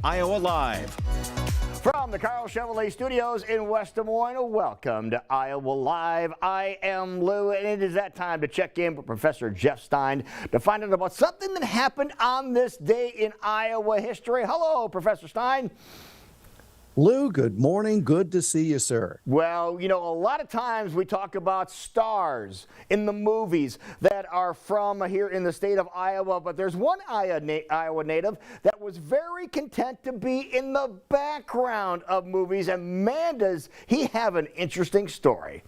Iowa Live. From the Carl Chevrolet Studios in West Des Moines, welcome to Iowa Live. I am Lou, and it is that time to check in with Professor Jeff Stein to find out about something that happened on this day in Iowa history. Hello, Professor Stein. Lou, good morning. Good to see you, sir. Well, you know, a lot of times we talk about stars in the movies that are from here in the state of Iowa, but there's one Iowa native that was very content to be in the background of movies, and man, does he have an interesting story.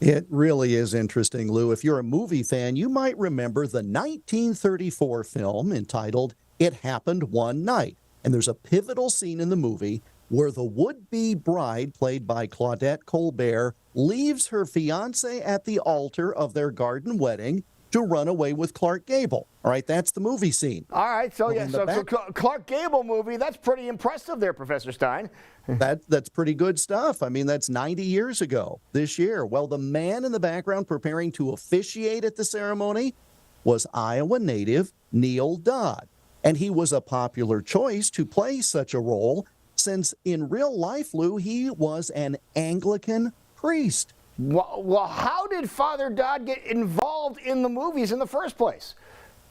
It really is interesting, Lou. If you're a movie fan, you might remember the 1934 film entitled It Happened One Night. And there's a pivotal scene in the movie where the would-be bride, played by Claudette Colbert, leaves her fiancé at the altar of their garden wedding to run away with Clark Gable. All right, that's the movie scene. All right, so Clark Gable movie, that's pretty impressive there, Professor Stein. That's pretty good stuff. I mean, that's 90 years ago this year. Well, the man in the background preparing to officiate at the ceremony was Iowa native Neil Dodd. And he was a popular choice to play such a role since in real life, Lou, he was an Anglican priest. Well, how did Father Dodd get involved in the movies in the first place?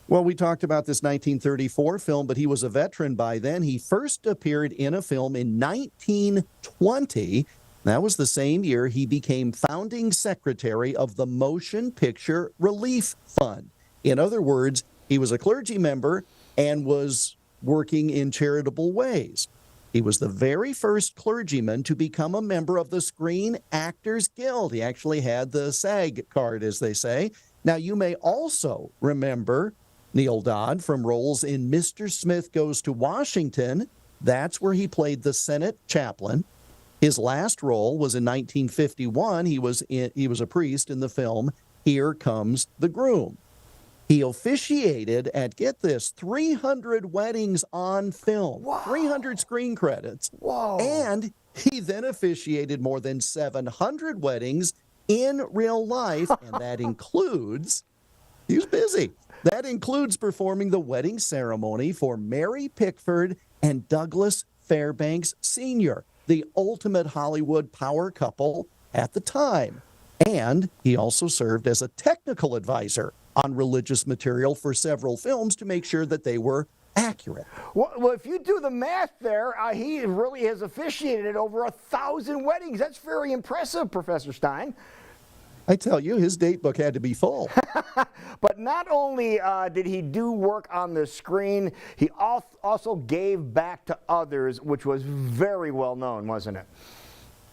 Well, we talked about this 1934 film, but he was a veteran by then. He first appeared in a film in 1920. That was the same year he became founding secretary of the Motion Picture Relief Fund. In other words, he was a clergy member and was working in charitable ways. He was the very first clergyman to become a member of the Screen Actors Guild. He actually had the SAG card, as they say. Now, you may also remember Neil Dodd from roles in Mr. Smith Goes to Washington. That's where he played the Senate chaplain. His last role was in 1951. He was a priest in the film Here Comes the Groom. He officiated at, get this, 300 weddings on film, Whoa. 300 screen credits. Whoa. And he then officiated more than 700 weddings in real life, and that includes, he was busy, that includes performing the wedding ceremony for Mary Pickford and Douglas Fairbanks Sr., the ultimate Hollywood power couple at the time. And he also served as a technical advisor on religious material for several films to make sure that they were accurate. Well, if you do the math there, he really has officiated over 1,000 weddings. That's very impressive, Professor Stein. I tell you, his date book had to be full. But not only did he do work on the screen, he also gave back to others, which was very well known, wasn't it?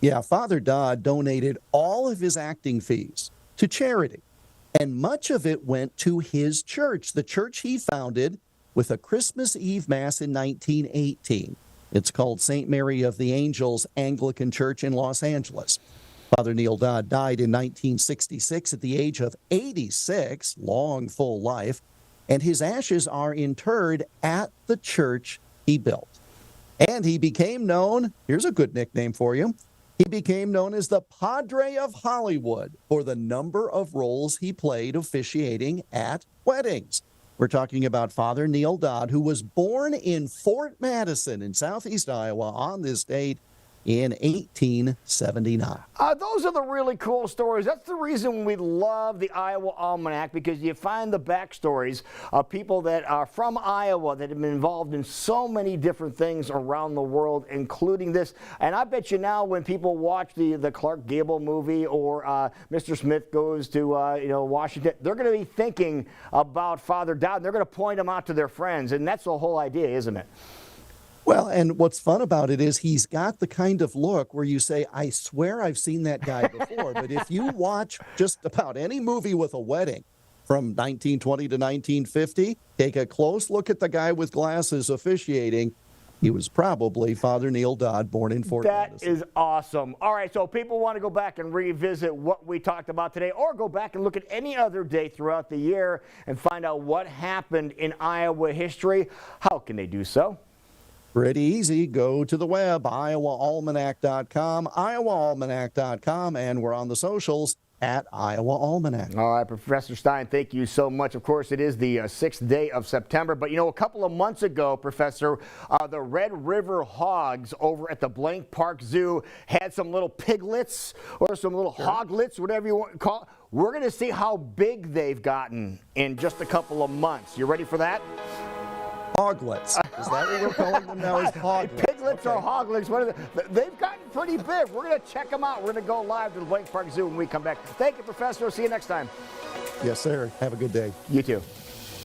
Yeah, Father Dodd donated all of his acting fees to charity. And much of it went to his church, the church he founded with a Christmas Eve Mass in 1918. It's called St. Mary of the Angels Anglican Church in Los Angeles. Father Neil Dodd died in 1966 at the age of 86, long, full life, and his ashes are interred at the church he built. And he became known, here's a good nickname for you, he became known as the Padre of Hollywood for the number of roles he played officiating at weddings. We're talking about Father Neil Dodd, who was born in Fort Madison in southeast Iowa on this date in 1879. Those are the really cool stories. That's the reason we love the Iowa Almanac, because you find the backstories of people that are from Iowa that have been involved in so many different things around the world, including this. And I bet you now when people watch the Clark Gable movie or Mr. Smith Goes to Washington, they're going to be thinking about Father Dodd, and they're going to point him out to their friends. And that's the whole idea, isn't it? Well, and what's fun about it is he's got the kind of look where you say, I swear I've seen that guy before. But if you watch just about any movie with a wedding from 1920 to 1950, take a close look at the guy with glasses officiating. He was probably Father Neil Dodd, born in Fort Madison. That is awesome. All right, so people want to go back and revisit what we talked about today, or go back and look at any other day throughout the year and find out what happened in Iowa history. How can they do so? Pretty easy. Go to the web, iowaalmanac.com, iowaalmanac.com, and we're on the socials at Iowa Almanac. All right, Professor Stein, thank you so much. Of course, it is the 6th day of September, but you know, a couple of months ago, Professor, the Red River Hogs over at the Blank Park Zoo had some little piglets or some little hoglets, whatever you want to call it. We're going to see how big they've gotten in just a couple of months. You ready for that? Hoglets. Is that what we're calling them now? Is hoglets? Piglets or hoglets, they've gotten pretty big. We're going to check them out. We're going to go live to the Blank Park Zoo when we come back. Thank you, Professor. See you next time. Yes, sir. Have a good day. You too.